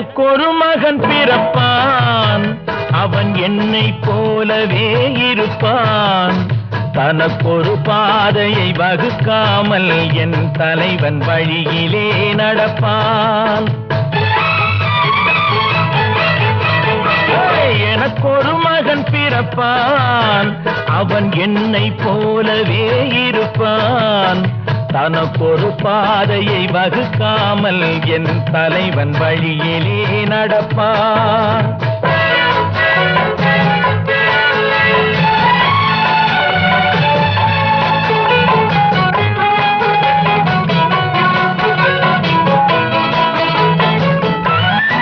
எனக்கொரு மகன் பிறப்பான், அவன் என்னை போலவே இருப்பான். தனக்கொரு பாதையை வகுக்காமல் என் தலைவன் வழியிலே நடப்பான். எனக்கொரு மகன் பிறப்பான், அவன் என்னை போலவே இருப்பான். தனக்கொரு பாதையை வகுக்காமல் என் தலைவன் வழியிலே நடப்பான்.